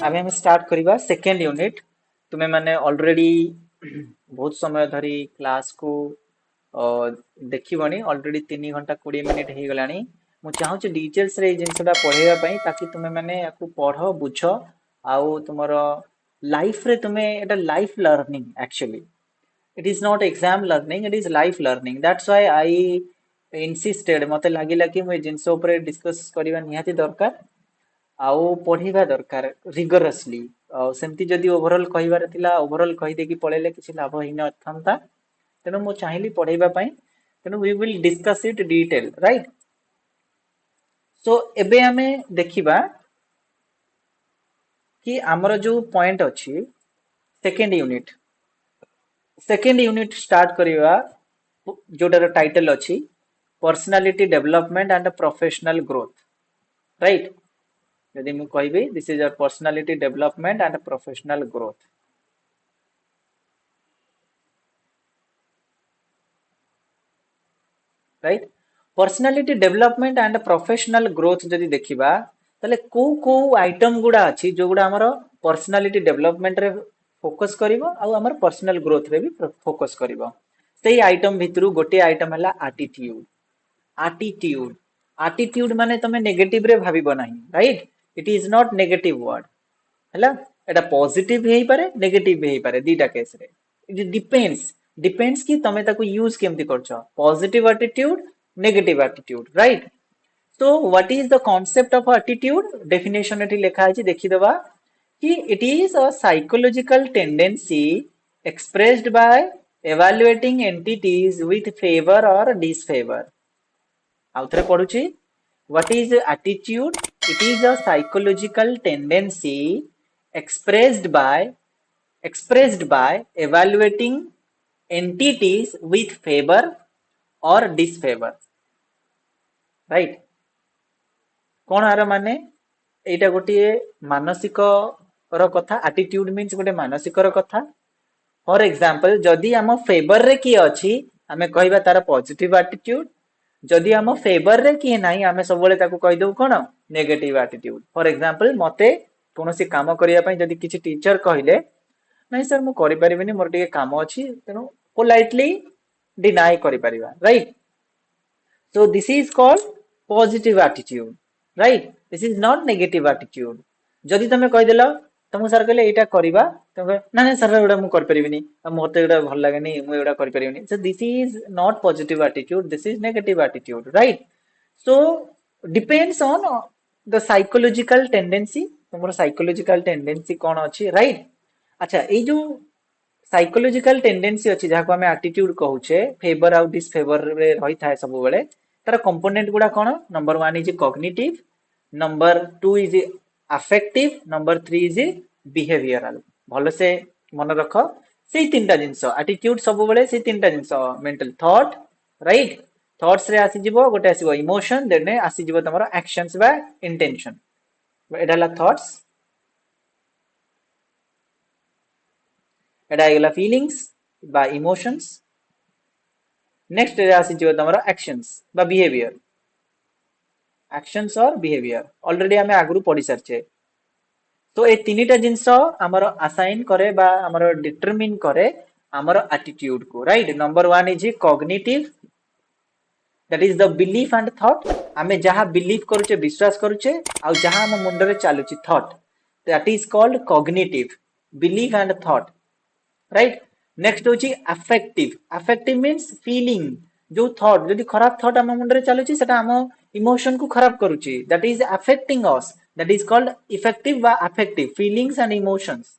आमे हम स्टार्ट करिबा सेकेंड यूनिट तुमे माने ऑलरेडी बहुत समय धरी क्लास को देखिबनी ऑलरेडी 3 घंटा 20 मिनिट हे गलानी मु चाहू छी डिटेल्स रे जिंसटा पढेबा पई ताकि तुमे माने याकू पढो बुझो आउ तुमरो लाइफ रे तुमे एटा life learning actually it is not exam learning, it is life learning. That's why I insisted मते लागिला कि मैं जिंस ऊपर डिस्कस करिवा निहाती दरकार आउ पढ़िबा दरकार रिगरसली सेमती जदी ओवरऑल कहिबार थिला ओवरऑल कहि दे कि पळेले किछि लाभ हिन अथंता तेनु मु चाहिली पढ़िबा पई तेनु we will discuss it detail right so एबे हमें देखिबा कि हमर जो पॉइंट अछि सेकेंड यूनिट स्टार्ट करिवा जोटार टाइटल अछि personality development and professional growth right यदि मु कहबी this is a personality development and professional growth right personality development and professional growth जदि देखिबा तले को आइटम गुडा अछि जो गुडा हमर पर्सनालिटी डेवलपमेंट रे फोकस करिवो आ हमर पर्सनल ग्रोथ रे भी फोकस करिवो सेही आइटम भितरु गोटे आइटम हला एटीट्यूड एटीट्यूड माने तमे नेगेटिव रे भाबिबो नाही right it is not negative word हला एटा पॉजिटिव भी हेई पारे नेगेटिव भी हेई पारे दीटा केस रे इट डिपेंड्स कि तमे ताको यूज केमति करछो positive attitude negative attitude right so what is the concept of attitude definition एठी लेखा है देखि देबा कि it is a psychological tendency expressed by evaluating entities with favor or disfavor आउथरे पढुची what is attitude it is a psychological tendency expressed by evaluating entities with favor or disfavor right कोन आर माने एटा गोटे मानसिक रो कथा एटीट्यूड मींस गोटे मानसिक रो कथा फॉर एग्जांपल जदी हम फेवर रे की अछि हमें कहबा तार पॉजिटिव एटीट्यूड जदी हम फेवर रे की नाही हमें सब बेले ताको कहि दउ कोन नेगेटिव एटीट्यूड फॉर एग्जांपल मते कोनोसी काम करिया पई जदी किछि टीचर कहिले नाही सर मु करि परिबिनी मोर टिके काम अछि तेनो पोलाइटली डिनाई करि परिबा right so this is called positive attitude right this is not negative attitude जदी तमे कहि देलो तमु सर कहले एटा करिबा तमे ना ना सर एटा मु कर परिबिनी मोते एटा भल लागेनी मु एटा कर परिबिनी so this is not positive attitude this is negative attitude right so depends on the psychological tendency तमरो psychological tendency कोन अछि right अच्छा ए जो साइकोलॉजिकल टेंडेंसी अछि जाको हमें एटीट्यूड कहूचे फेवर आउ डिसफेवर रे रही थाए सब बेले तार कंपोनेंट गुडा कोन number 1 is cognitive number 2 is affective number 3 is behavioural भलो से मन रखो सेही तीनटा जिंस एटीट्यूड सब बेले सेही तीनटा जिंस मेंटल थॉट राइट थॉट्स रे आसी जिवो गोटे आसीबो इमोशन देन आसी जिवो तमरो एक्शंस बा इंटेंशन एडाला थॉट्स एडा आइगला फीलिंग्स बा इमोशंस नेक्स्ट एडा आसी जो तमरा एक्शंस बा बिहेवियर एक्शंस और बिहेवियर ऑलरेडी हमें आगु पढ़ी सारछे तो ए तीनटा जिंस हमर असाइन करे बा हमर डिटरमिन करे हमर एटीट्यूड को right number 1 is cognitive that is the belief and thought हमें जहां बिलीव करूचे विश्वास करूचे आ जहां हम मुंड रे चालुची thought that is called cognitive belief and thought right next होची अफेक्टिव मींस फीलिंग जो थॉट जदी खराब थॉट हम मुंड रे चालुची सेटा हम इमोशन को खराब करूची that is affecting us that is called effective बा affective feelings and emotions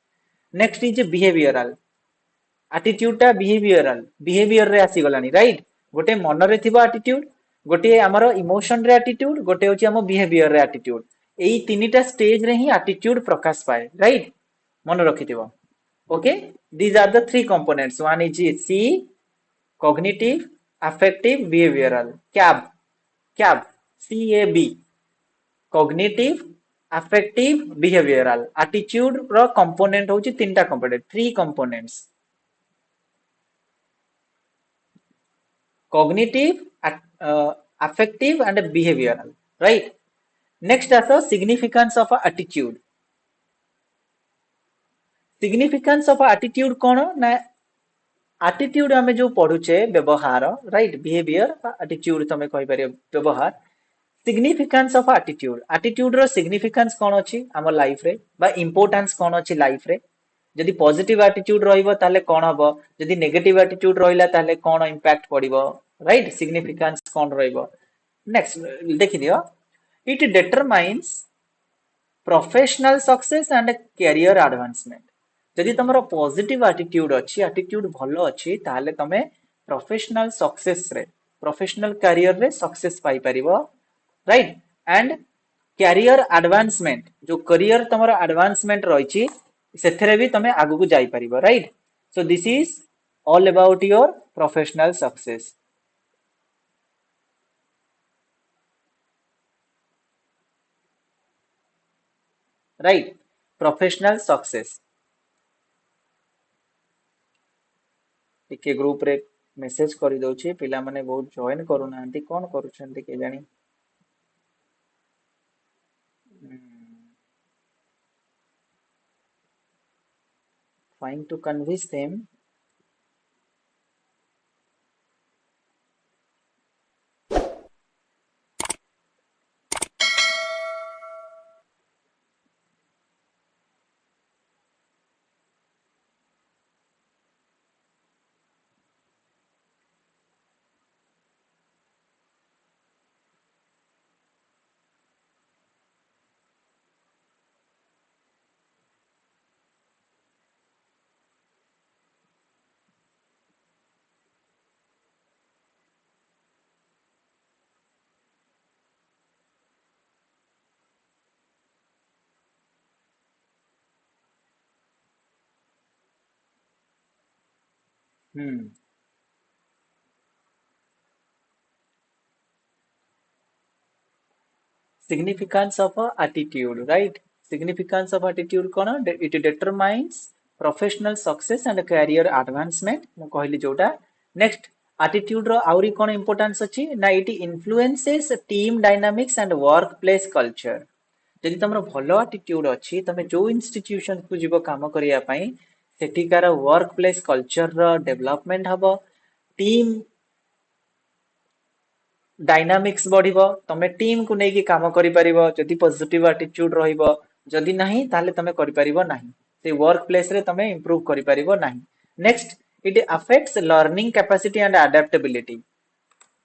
next is behavioural attitude टा बिहेवियर रे आसी गलानी राइट गोटे मन रे थिबा एटीट्यूड गोटे हमर इमोशन रे एटीट्यूड गोटे होची हम बिहेवियर रे एटीट्यूड एई तीनटा स्टेज रे ही एटीट्यूड प्रकाश पाए राइट मन रखिथिबो okay these are the three components one is c cognitive affective behavioral cab cognitive affective behavioral attitude ro component hochi तीनटा component three components cognitive affective and behavioral right next as a significance of a attitude significance of attitude कौन ना attitude आमे जो पढुचे व्यवहार right behaviour attitude तमे कहि परियो व्यवहार सिग्निफिकेंस ऑफ एटीट्यूड एटीट्यूड रो सिग्निफिकेंस कौन अछि हमर लाइफ रे बा इंपोर्टेंस कौन अछि लाइफ रे जदि पॉजिटिव एटीट्यूड रहिबो ताले कोन हबो जदि नेगेटिव एटीट्यूड रहिला ताले कोन इंपैक्ट पड़िबो राइट सिग्निफिकेंस कौन रहिबो नेक्स्ट देखि दियो it determines professional success and career advancement जदि तमरो पॉजिटिव एटीट्यूड अछि एटीट्यूड भलो अछि ताले तमे प्रोफेशनल सक्सेस रे प्रोफेशनल कैरियर रे सक्सेस पाई परिबो राइट एंड कैरियर एडवांसमेंट जो करियर तमरो एडवांसमेंट रहिछि सेथरे भी तमे आगु को जाई परिबो right so this is all about your professional success right professional success टिके ग्रुप रे मेसेज करि दउछि पिला माने बहुत जॉइन करू नांती कोन करूछंती के जानी trying to convince them significance of a attitude right significance of attitude cone it determines professional success and career advancement मु कहली जोटा next attitude रो आउरी कोन इंपोर्टेंस अछि ना it influences team dynamics and work place culture जदि तमरो भलो attitude अछि तमे जो इंस्टीट्यूशन को जीवो काम करिया पई सेठिकार वर्क प्लेस कल्चर रो डेवलपमेंट हबो टीम डायनामिक्स बढ़िबो तमे टीम को नेकी काम करि परिबो जदि पॉजिटिव एटीट्यूड रहिबो जदि नाही ताले तमे करि परिबो नाही से वर्क प्लेस रे तमे इंप्रूव करि परिबो नाही next it affects learning capacity and adaptability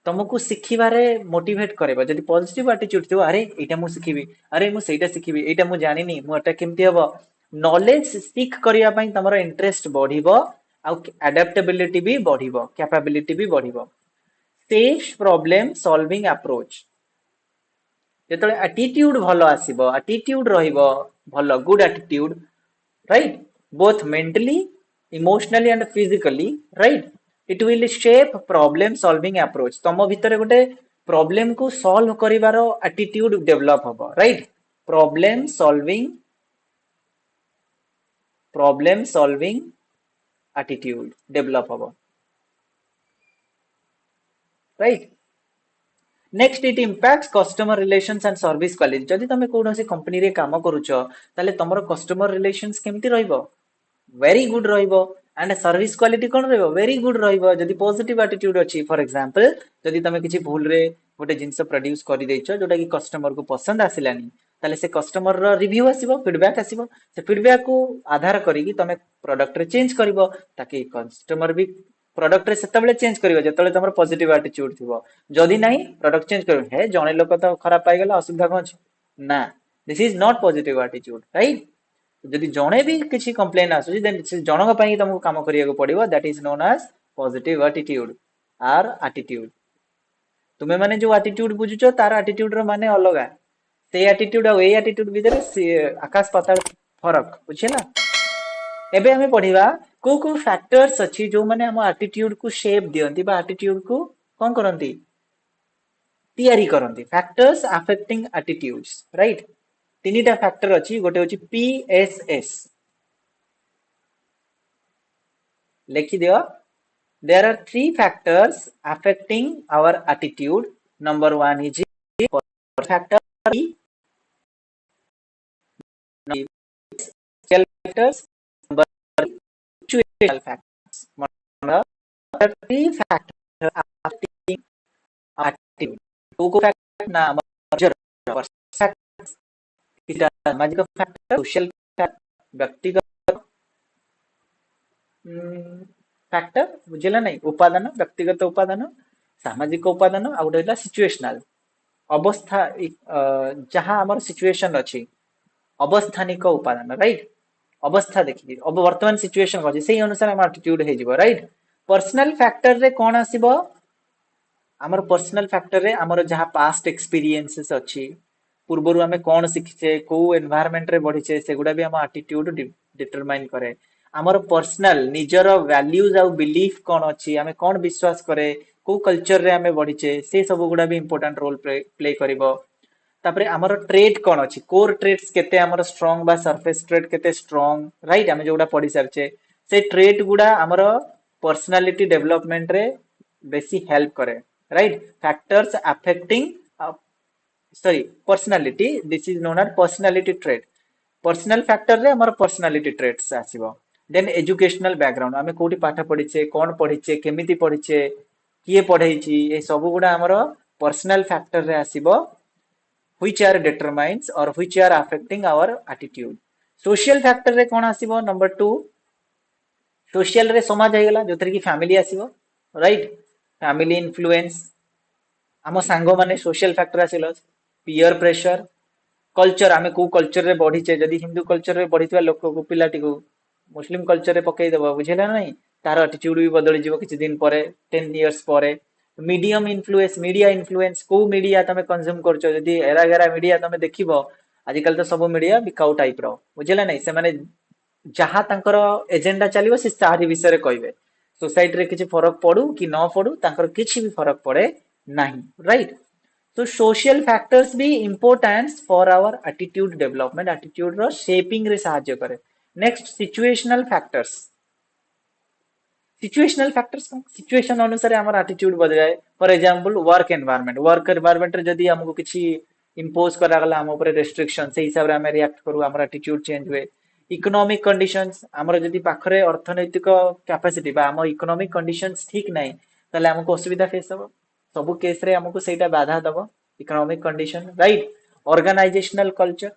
तुमको शिखिबारे मोटिवेट करेबो जदि पॉजिटिव एटीट्यूड थियो अरे एटा मु शिखिबी अरे मु सेटा शिखिबी एटा मु जानिनी मु एटा केमति हबो नॉलेज सीख करिया पई तमरो इंटरेस्ट बढ़िबो आ अडैप्टेबिलिटी भी बढ़िबो कैपेबिलिटी भी बढ़िबो सेफ प्रॉब्लम सॉल्विंग अप्रोच जेतले एटीट्यूड भलो आसीबो एटीट्यूड रहिबो भलो good attitude right both mentally emotionally and physically right it will shape problem solving approach तम भितरे गोटे प्रॉब्लम को सॉल्व करिवारो एटीट्यूड डेवलप हबो right problem solving attitude develop हबो right next it impacts customer relations and service quality जदि तमे कोनोसी कंपनी रे काम करूछो ताले तमरो कस्टमर रिलेशंस केमति रहइबो वेरी गुड रहइबो एंड सर्विस क्वालिटी कोन रहइबो वेरी गुड रहइबो जदि पॉजिटिव एटीट्यूड अछि फॉर एग्जांपल जदि तमे किछि भूल रे गोटे जिंस प्रोड्यूस करि दैछो जोटा कि कस्टमर को पसंद आसिलानी ताले से कस्टमर रो रिव्यू आसीबो फीडबैक आसीबो से फीडबैक को आधार करी तमे प्रोडक्ट रे चेंज करबो ताकि कस्टमर भी प्रोडक्ट रे सेतबेले चेंज करिवो जेतबेले तमरो पॉजिटिव एटीट्यूड थिबो जदि नाही प्रोडक्ट चेंज करिवो हे जणे लोक तो खराब पाई गेला असुविधा कोन छै ना this is not positive attitude right जदि जणे भी किछि कंप्लेन आसु देन जनक पई तुमको काम करिया को पड़िबो that is known as positive attitude आर एटीट्यूड तुमे माने जो एटीट्यूड बुझुचो तार एटीट्यूड रो माने अलगा से एटीट्यूड आ ए एटीट्यूड भितरे आकाश पाताल फरक बुझिला एबे हमें पढ़िबा को फैक्टर्स अछि जो माने हम एटीट्यूड को शेप दियंती बा एटीट्यूड को कोन करंती तैयारी करंती फैक्टर्स अफेक्टिंग एटीट्यूड्स राइट तीनटा फैक्टर अछि गोटे होछि पीएसएस लिखि दियो there are three factors affecting our attitude number 1 is factor P factors number situational factors three factor affecting attitude को factor ना सामाजिक फैक्टर सोशल व्यक्तिगत फैक्टर बुझेला नहीं उपादान व्यक्तिगत उपादान सामाजिक उपादान आ गोटे सिचुएशनल अवस्था जहाँ आमर सिचुएशन अच्छी अवस्थानिक उपादान राइट अवस्था देखिए अब वर्तमान सिचुएशन अच्छी से अनुसार आम एटीट्यूड हो राइट पर्सनल फैक्टर रे कौन आसीबो आमर पर्सनल फैक्टर रे आमर जहाँ पास्ट एक्सपीरियंसेस अच्छी पूर्वर आम कौन शिखिचे को एनवायरमेंट रे बढ़ीचे सेगुड़ा भी आम एटीट्यूड डिटरमाइन करे आमर पर्सनल निजर वैल्यूज आ बिलीफ कौन अच्छी आम कौन विश्वास करे को कल्चर रे आम बढ़ीचे से सब गुड़ा भी इंपोर्टेंट रोल प्ले करिवो तापरे आमर ट्रेड कौन अच्छी कोर ट्रेड्स केते आमर स्ट्रांग बा सरफेस ट्रेड केते स्ट्रांग राइट आम जोड़ा पढ़ी सारचे से ट्रेड गुड़ा आमर पर्सनालिटी डेवलपमेंट रे बेसी हेल्प करे right factors affecting sorry personality this is known as personality trait personal factor रे हमर पर्सनालिटी ट्रेड्स आसीबो देन एजुकेशनल बैकग्राउंड आमे कोठी पाठ पढिचे कोन पढिचे केमिति पढिचे किए पढैछि ए सब गुडा हमर पर्सनल फैक्टर रे आसीबो व्हिच आर डिटरमाइन्स और which are affecting our attitude social factor रे कोन आसीबो नंबर 2 सोशल रे समाज हेगला जोथरे की फैमिली आसीबो राइट फैमिली इन्फ्लुएंस आम सांग माने सोशल फैक्टर आसिलो पीयर प्रेशर कल्चर आमे को कल्चर रे बढ़ीचे जदी हिंदू कल्चर रे बढ़ीतवा लोक को पिलाटी को मुस्लिम कल्चर रे पकई देबो बुझेला नहीं तार एटीट्यूड भी बदली जीवो किछि दिन परे 10 इयर्स परे मीडियम इन्फ्लुएंस को मीडिया तमे कंज्यूम करछो जदी एरा गेरा मीडिया तमे देखिबो आजिकल तो सब मीडिया बिकाउ टाइप रो बुझेला नहीं से माने जहाँ तांकर एजेंडा चलिबो से तारी विषय रे कहबे सोसाइटी रे किछि फरक पड़ू कि न पड़ू तांकर किछि भी फरक पड़े नहीं राइट तो सोशल फैक्टर्स भी importance for our attitude development attitude रो शेपिंग रे सहायता करे नेक्स्ट सिचुएशनल फैक्टर्स सिचुएशन अनुसार हमर एटीट्यूड बदल जाए फॉर एग्जांपल वर्क एनवायरनमेंट रे जदी हमको किछि इंपोज करा गला हम ऊपर रेस्ट्रिक्शन से हिसाब रे हम रिएक्ट करू हमर एटीट्यूड चेंज हुए इकोनॉमिक कंडीशंस हमर जदी पाखरे अर्थनैतिक कैपेसिटी बा हम इकोनॉमिक कंडीशंस ठीक नाही तले हमको असुविधा फेस हो सब केस रे हमको सेटा बाधा दबो economic condition right organisational culture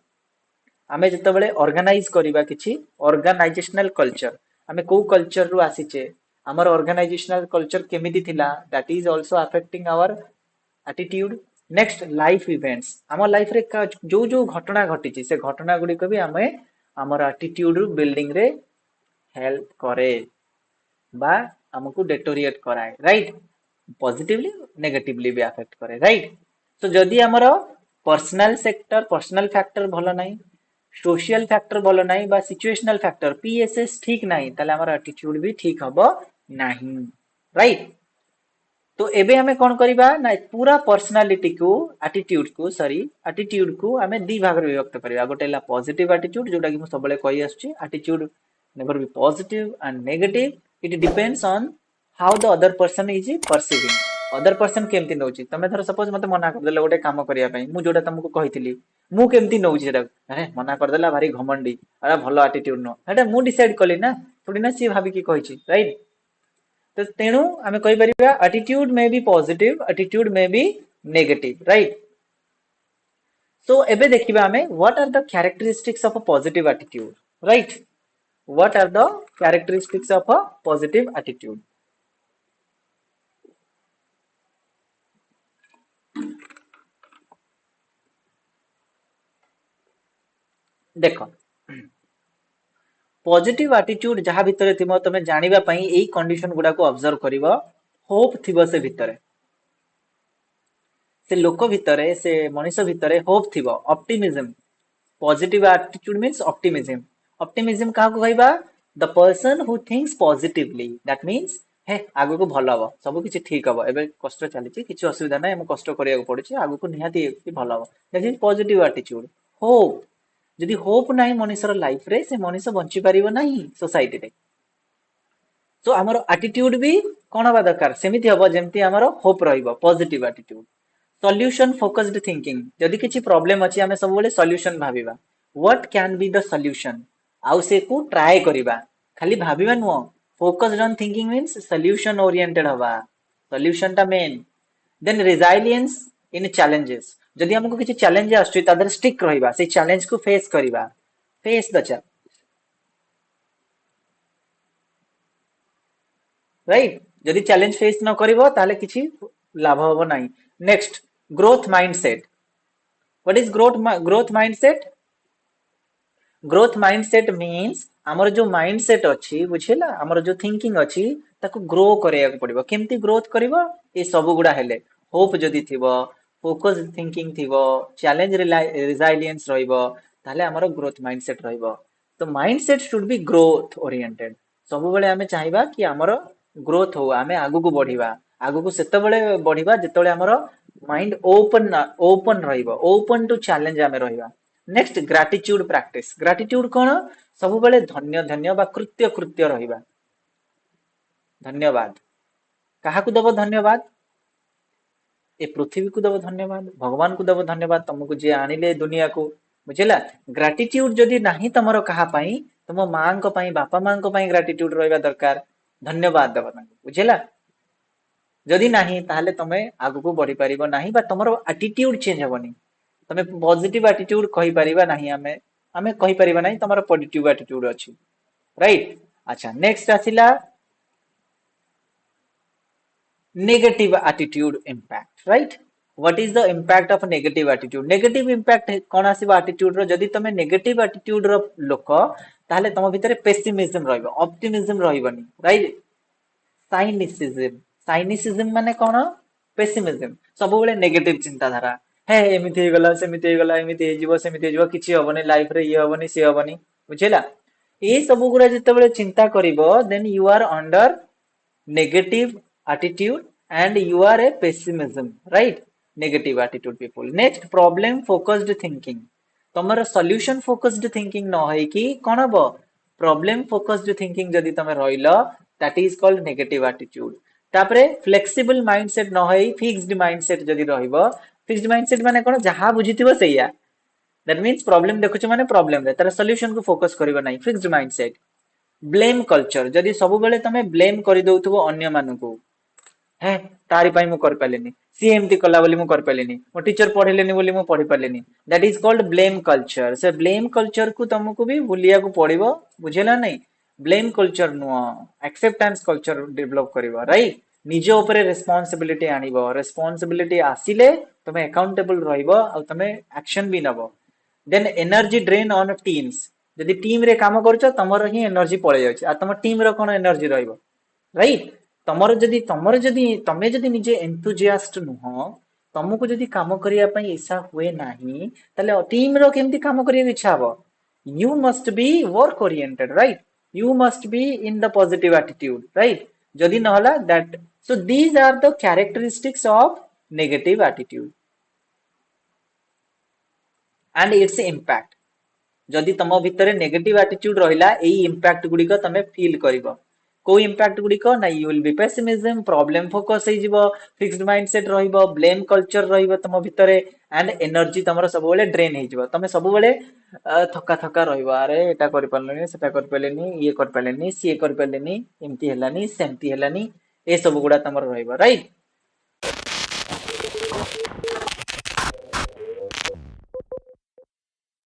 आमे जते बेले ऑर्गेनाइज करिबा किछि ऑर्गेनाइजेशनल कल्चर आमे को कल्चर रु आसीचे हमर ऑर्गेनाइजेशनल कल्चर केमिति थिला that is also affecting our attitude next life events हमर लाइफ रे जो जो घटना घटिछि से घटना गुडी को भी हमें हमर एटीट्यूड बिल्डिंग रे हेल्प करे बा हमको डेटोरिएट कराए राइट पॉजिटिवली नेगेटिवली भी अफेक्ट करे राइट तो जदी हमर पर्सनल फैक्टर भलो नाही सोशल फैक्टर भलो नाही बा सिचुएशनल फैक्टर पीएसएस ठीक नाही ताले हमर एटीट्यूड भी ठीक हबो नाही राइट तो एबे हमें कोन करिबा ना पूरा पर्सनालिटी को एटीट्यूड को हमें दी भाग रे विभक्त करिबा गोटेला पॉजिटिव एटीट्यूड जोटा कि म सबले कहि आछी attitude never be positive and negative it depends on how the other person is perceiving other person केमती नउची तमे धर सपोज मते मना कर देले गोटे काम करिया पई मु जोटा तुमको कहितली मु केमती नउची सेटा अरे मना कर देला भारी घमंडी अरे भलो एटीट्यूड नो एटा मु डिसाइड कली ना थोड़ी ना सी भाबी की कहिची राइट तो तेणु आमे कहि परिबा attitude may be positive attitude may be negative right so एबे देखिबा आमे what are the characteristics of a positive attitude right what are the characteristics of a positive attitude देखो पॉजिटिव एटीट्यूड जहाँ भितर थिबो तमे जानिबा पई एई कंडीशन गुडा को ऑब्जर्व करिवो होप थिबो से भितरे से लोक भितरे से मनुष्य भितरे होप थिबो optimism positive attitude means optimism का को कहबा the person who thinks positively that means he आगु को भलो हबो सब किछि ठीक हबो एबे कष्ट चली छि किछि असुविधा नै हम कष्ट करिया को पड़छि आगु को निहाती भलो हबो that is positive attitude hope जदि होप नाही मनुष्यर लाइफ रे से मनुष्य बंची परिबो नाही सोसाइटी रे तो हमर एटीट्यूड भी कोन बा दरकार सेमिति हबो जेमति हमर होप रहिबो positive attitude solution focused thinking जदि किछि प्रॉब्लम अछि हमें सब बेले सॉल्यूशन भाबिबा what can be the solution आउ से को ट्राई करिबा खाली भाबिबा नुह focused on thinking means solution oriented हवा सॉल्यूशन टा main then resilience in challenges जदि हमको किसी चैलेंज आछी तादर स्टिक रहिबा से चैलेंज को फेस करिबा फेस द चैलेंज राइट जदि चैलेंज फेस न करिवो ताले किछि लाभ होबो नाही next growth mindset what is growth mindset growth mindset means हमर जो माइंडसेट अछि बुझिला हमर जो थिंकिंग अछि ताको ग्रो करिया पड़िबो केमती ग्रोथ करिवो ए सब गुडा हेले होप जदि थिबो फोकस थिंकिंग थिबो चैलेंज रिजाइलियंस रहिबो ताले हमर ग्रोथ माइंडसेट रहिबो तो mindset should be growth oriented सब बेले हमें चाहिबा कि हमर ग्रोथ हो हमें आगु को बढ़िबा आगु को सेते बेले बढ़िबा जेतेबेले हमर माइंड ओपन रहिबो ओपन टू चैलेंज हमें रहिबा नेक्स्ट ग्राटिट्यूड प्रैक्टिस ग्राटिट्यूड कोन सब बेले धन्य धन्य बा कृत्य कृत्य रहिबा धन्यवाद काहा को दबो धन्यवाद ए पृथ्वी को दबो धन्यवाद भगवान को दबो धन्यवाद तुमको जे आनिले दुनिया को बुझिला ग्राटिट्यूड जदि नाही तमरो कहा पई तुम मां को पई बापा मां को पई ग्राटिट्यूड रहबा दरकार धन्यवाद दबो बुझिला जदि नाही ताहले तमे आगु को बढ़ी परिबो नाही बा तमरो एटीट्यूड चेंज हेबनी तमे पॉजिटिव एटीट्यूड कहि परिबा नाही हमें कहि परिबा नाही तमरो पॉजिटिव एटीट्यूड अछि राइट अच्छा next आसिला negative attitude impact right what is the impact of negative attitude negative impact cone आसीबा attitude रो जदि तमे negative attitude रो लोक ताहले तम भितरे pessimism रहइबो optimism रहइबनी राइट साइनिसिज्म साइनिसिज्म माने कोन pessimism सब बेले नेगेटिव चिंता धारा हे एमिति हे गला सेमिति हे गला एमिति हे जीवो सेमिति हे जीवो किछि होबनी लाइफ रे ये होबनी से होबनी बुझिला ए सब गुरा जते बेले चिंता करिवो then you are under negative attitude and you are a pessimism right negative attitude people next problem focused thinking तमर solution focused thinking न होई कि कोन हबो problem focused thinking जदि तमे रहिलो that is called negative attitude तापरे flexible mindset न होई fixed mindset जदि रहिबो fixed mindset माने कोन जहा बुझितिबो सैया that means problem देखुछ माने problem रे तार solution को focus करिवो नाही fixed mindset ब्लेम कल्चर जदि सब बेले तमे ब्लेम करि दउथबो अन्य मानकू है तारी पाई मु कर पालेनी सी एमती कला बोली मु कर पालेनी मो टीचर पढेलेनी बोली मु पढी पालेनी that is called blame culture से ब्लेम कल्चर को तुमको भी भूलिया को पड़िबो बुझेला नहीं ब्लेम कल्चर नुआ एक्सेप्टेंस कल्चर डेवलप करिवो राइट निजे ऊपर रिस्पांसिबिलिटी आनिबो रिस्पांसिबिलिटी आसिले तमे अकाउंटेबल रहिबो आ तमे एक्शन भी नबो then energy drain on teams जदि टीम रे काम करछ तमर ही एनर्जी पळे जाय आ तम टीम रो कोन एनर्जी रहइबो राइट तमर जदि तमे जदि निजे एंथुजियास्ट नुह तुमको जदि काम करिया पई इच्छा हुए नाही तले टीम रो केमती काम करिया इच्छा हबो you must be work oriented right you must be in the positive attitude right जदि नहला that so these are the characteristics of negative attitude and its impact जदि तम भितरे नेगेटिव एटीट्यूड रहिला एई इंपैक्ट गुडी को तमे फील करिवो को इंपैक्ट गुडी को ना you will be pessimism problem focus हे जिवो फिक्स्ड माइंडसेट रहिबो ब्लेम कल्चर रहिबो तम भितरे एंड एनर्जी तमरो सब बेले ड्रेन हे जिवो तमे सब बेले थका थका रहिबो अरे एटा करि पालनी सेटा करि पालेनी ये करि पालेनी सी करि पालेनी एमती हेलानी सेमती हेलानी ए सब गुडा तमरो रहिबो राइट